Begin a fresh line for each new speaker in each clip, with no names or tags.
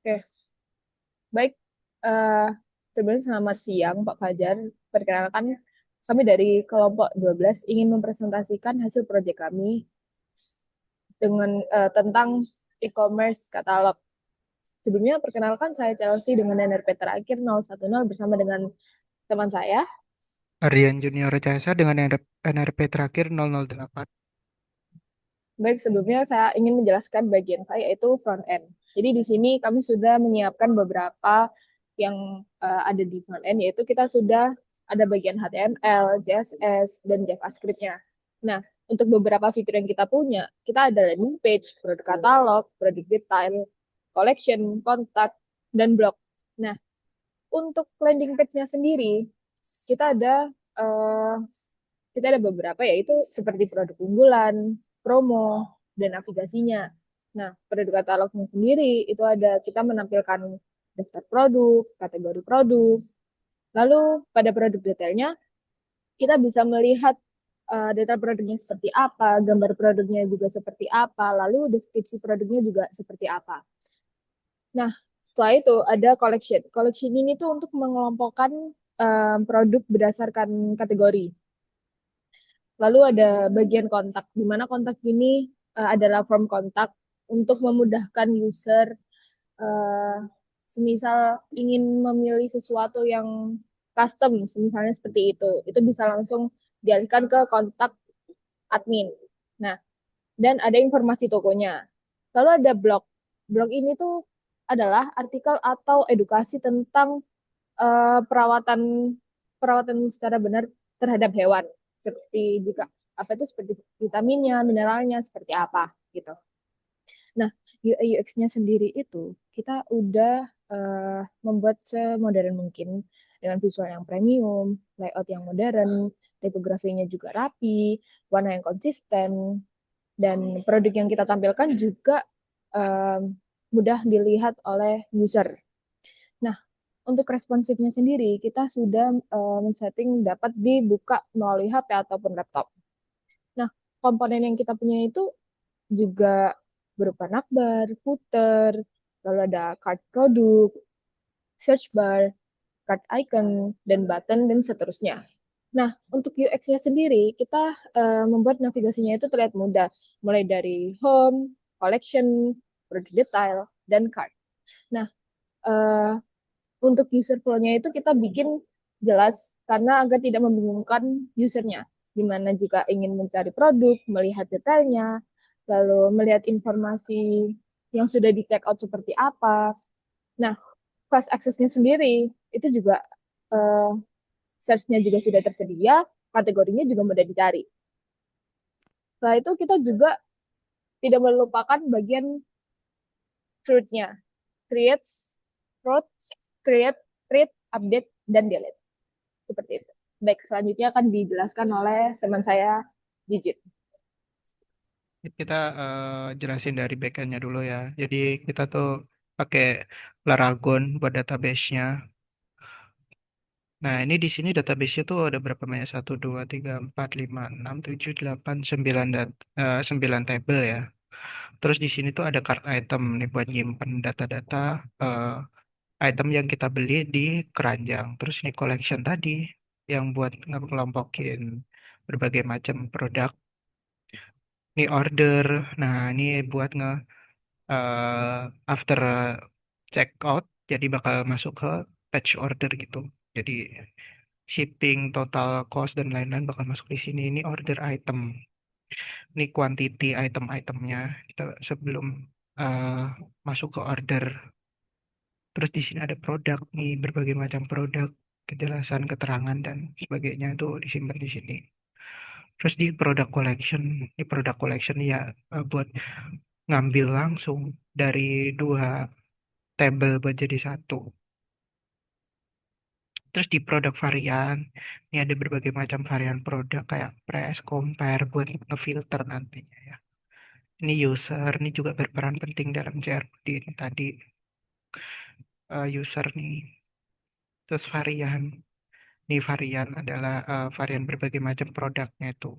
Oke, baik. eh Sebenarnya selamat siang, Pak Fajar. Perkenalkan, kami dari kelompok 12 ingin mempresentasikan hasil proyek kami tentang e-commerce katalog. Sebelumnya, perkenalkan saya Chelsea dengan NRP terakhir 010 bersama dengan teman saya.
Aryan Junior Recayasa dengan NRP terakhir 008.
Baik, sebelumnya saya ingin menjelaskan bagian saya yaitu front end. Jadi di sini kami sudah menyiapkan beberapa yang ada di front end, yaitu kita sudah ada bagian HTML, CSS, dan JavaScript-nya. Nah, untuk beberapa fitur yang kita punya, kita ada landing page, produk katalog, produk detail, collection, kontak, dan blog. Nah, untuk landing page-nya sendiri, kita ada eh, kita ada beberapa yaitu seperti produk unggulan, promo, dan navigasinya. Nah, produk katalognya sendiri itu ada kita menampilkan daftar produk, kategori produk. Lalu pada produk detailnya kita bisa melihat detail produknya seperti apa, gambar produknya juga seperti apa, lalu deskripsi produknya juga seperti apa. Nah, setelah itu ada collection. Collection ini tuh untuk mengelompokkan produk berdasarkan kategori. Lalu ada bagian kontak, di mana kontak ini adalah form kontak untuk memudahkan user eh, semisal ingin memilih sesuatu yang custom, misalnya seperti itu bisa langsung dialihkan ke kontak admin. Nah, dan ada informasi tokonya. Lalu ada blog. Blog ini tuh adalah artikel atau edukasi tentang perawatan perawatan secara benar terhadap hewan seperti juga apa itu seperti vitaminnya, mineralnya seperti apa gitu. Nah, UI UX-nya sendiri itu kita udah membuat semodern mungkin dengan visual yang premium, layout yang modern, tipografinya juga rapi, warna yang konsisten, dan produk yang kita tampilkan juga eh, mudah dilihat oleh user. Nah, untuk responsifnya sendiri, kita sudah men-setting dapat dibuka melalui HP ataupun laptop. Nah, komponen yang kita punya itu juga berupa navbar, footer, lalu ada card produk, search bar, card icon, dan button, dan seterusnya. Nah, untuk UX-nya sendiri, kita membuat navigasinya itu terlihat mudah, mulai dari home, collection, produk detail, dan card. Nah, eh, untuk user flow-nya itu kita bikin jelas karena agar tidak membingungkan usernya. Dimana jika ingin mencari produk, melihat detailnya, lalu melihat informasi yang sudah di check out seperti apa. Nah, fast access-nya sendiri itu juga eh, search-nya juga sudah tersedia, kategorinya juga mudah dicari. Setelah itu kita juga tidak melupakan bagian create-nya. Create, route, create, create, update, dan delete. Seperti itu. Baik, selanjutnya akan dijelaskan oleh teman saya, Jijit.
Kita jelasin dari backend-nya dulu ya. Jadi kita tuh pakai Laragon buat database-nya. Nah, ini di sini database-nya tuh ada berapa banyak? Satu, 2, 3, 4, 5, 6, 7, 8, 9, 9 tabel ya. Terus di sini tuh ada card item nih buat nyimpen data-data eh, item yang kita beli di keranjang. Terus ini collection tadi yang buat ngelompokin berbagai macam produk. Ini order. Nah, ini buat after check out, jadi bakal masuk ke batch order gitu. Jadi shipping, total cost dan lain-lain bakal masuk di sini. Ini order item. Ini quantity item-itemnya. Kita sebelum eh, masuk ke order. Terus di sini ada produk nih, berbagai macam produk, kejelasan, keterangan dan sebagainya itu disimpan di sini. Terus di product collection ya buat ngambil langsung dari dua tabel buat jadi satu. Terus di produk varian, ini ada berbagai macam varian produk kayak press, compare buat ngefilter nantinya ya. Ini user, ini juga berperan penting dalam JRPD ini tadi user nih. Terus varian, ini varian adalah varian berbagai macam produknya itu.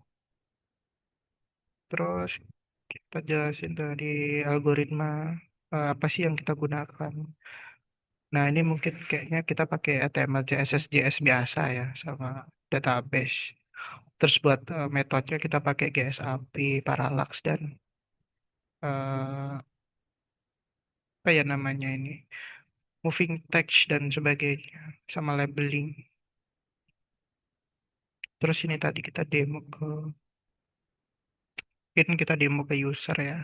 Terus kita jelasin tadi algoritma. apa sih yang kita gunakan. Nah, ini mungkin kayaknya kita pakai HTML, CSS, JS biasa ya, sama database. Terus buat metodenya kita pakai GSAP, Parallax, dan apa ya namanya ini, moving text dan sebagainya, sama labeling. Terus ini tadi kita demo ke user ya.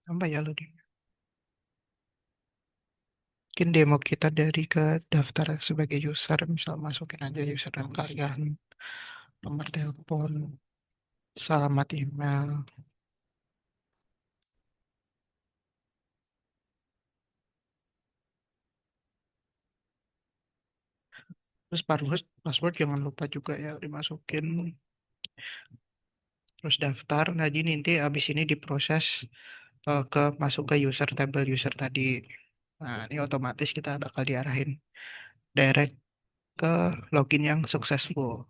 Apa ya lo? Mungkin demo kita dari ke daftar sebagai user, misal masukin aja username kalian, nomor telepon, alamat email. Terus password jangan lupa juga ya dimasukin. Terus daftar. Nah, jadi nanti habis ini diproses masuk ke user table user tadi. Nah, ini otomatis kita bakal diarahin direct ke login yang successful.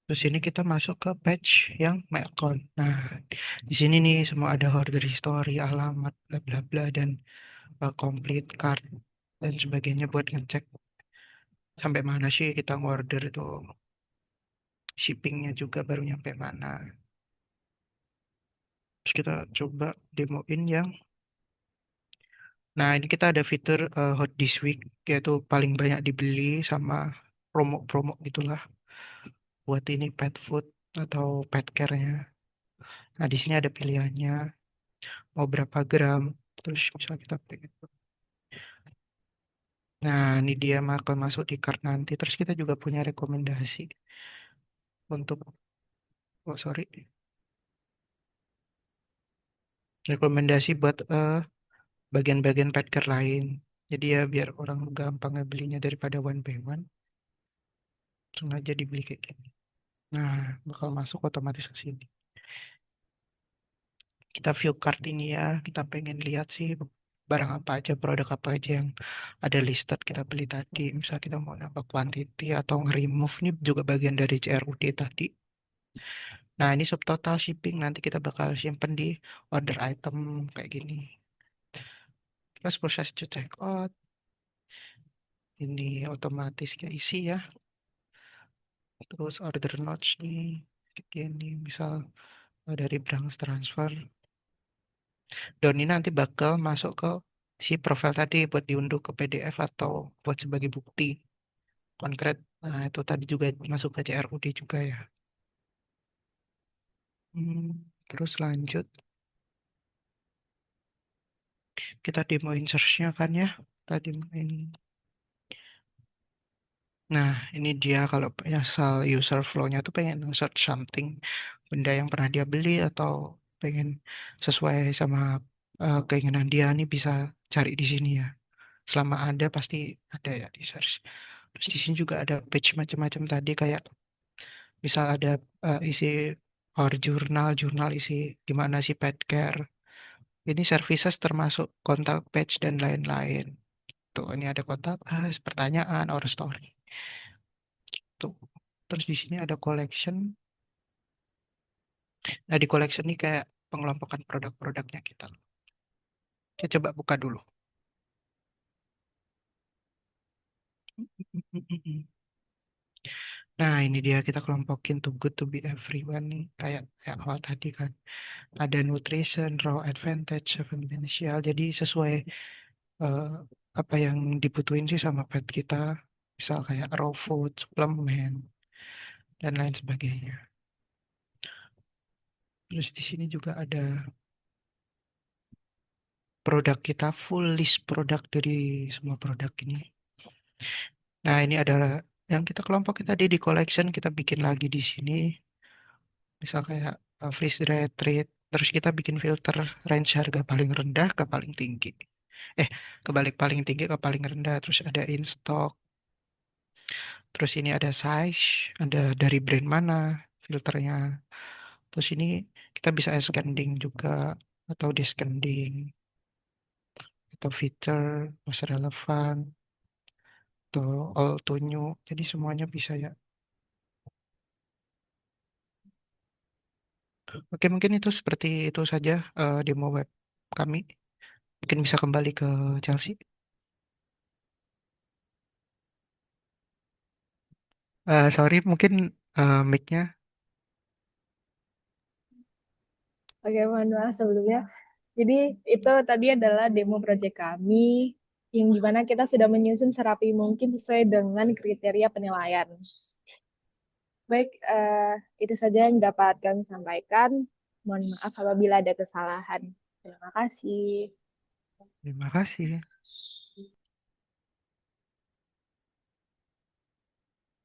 Terus ini kita masuk ke page yang my account. Nah, di sini nih semua ada order history, alamat, bla bla bla, dan complete card dan sebagainya buat ngecek sampai mana sih kita ngorder itu, shippingnya juga baru nyampe mana. Terus kita coba demoin yang, nah ini kita ada fitur hot this week, yaitu paling banyak dibeli sama promo-promo gitulah buat ini pet food atau pet care-nya. Nah di sini ada pilihannya mau berapa gram, terus misal kita pengen. Nah ini dia bakal masuk di cart nanti. Terus kita juga punya rekomendasi untuk, oh sorry, rekomendasi buat bagian-bagian pet care lain. Jadi ya biar orang gampang belinya daripada one by one, sengaja dibeli kayak gini. Nah, bakal masuk otomatis ke sini. Kita view cart ini ya, kita pengen lihat sih barang apa aja, produk apa aja yang ada listed kita beli tadi. Misal kita mau nambah quantity atau nge-remove, ini juga bagian dari CRUD tadi. Nah, ini subtotal shipping nanti kita bakal simpen di order item kayak gini. Terus proses to check out, ini otomatis kayak isi ya. Terus order notes nih, kayak gini. Misal dari branch transfer. Dan ini nanti bakal masuk ke si profil tadi buat diunduh ke PDF atau buat sebagai bukti konkret. Nah, itu tadi juga masuk ke CRUD juga ya. Hmm, terus lanjut, kita demoin search-nya kan ya. Tadi main. Nah, ini dia kalau asal user flow-nya tuh pengen search something, benda yang pernah dia beli atau pengen sesuai sama keinginan dia nih bisa cari di sini ya. Selama ada pasti ada ya di search. Terus di sini juga ada page macam-macam tadi kayak misal ada isi or jurnal isi gimana sih pet care. Ini services termasuk kontak page dan lain-lain. Tuh, ini ada kontak us, pertanyaan, or story. Tuh. Terus di sini ada collection. Nah, di collection ini kayak pengelompokan produk-produknya kita. Kita coba buka dulu. Nah, ini dia kita kelompokin tuh good to be everyone nih. Kayak awal tadi kan. Ada nutrition, raw advantage, seven beneficial. Jadi sesuai eh, apa yang dibutuhin sih sama pet kita. Misal kayak raw food, suplemen, dan lain sebagainya. Terus di sini juga ada produk kita, full list produk dari semua produk ini. Nah, ini ada yang kita kelompokin tadi di collection, kita bikin lagi di sini. Misal kayak freeze dry treat. Terus kita bikin filter range harga paling rendah ke paling tinggi. Kebalik paling tinggi ke paling rendah. Terus ada in stock. Terus ini ada size, ada dari brand mana filternya. Terus ini kita bisa ascending juga atau descending atau feature, most relevan, atau all to new. Jadi semuanya bisa ya. Oke, mungkin itu seperti itu saja demo web kami. Mungkin bisa kembali ke Chelsea. Sorry, mungkin mic-nya.
Oke, mohon maaf sebelumnya. Jadi itu tadi adalah demo project kami yang dimana kita sudah menyusun serapi mungkin sesuai dengan kriteria penilaian. Baik, itu saja yang dapat kami sampaikan. Mohon maaf apabila ada kesalahan. Terima kasih.
Terima kasih.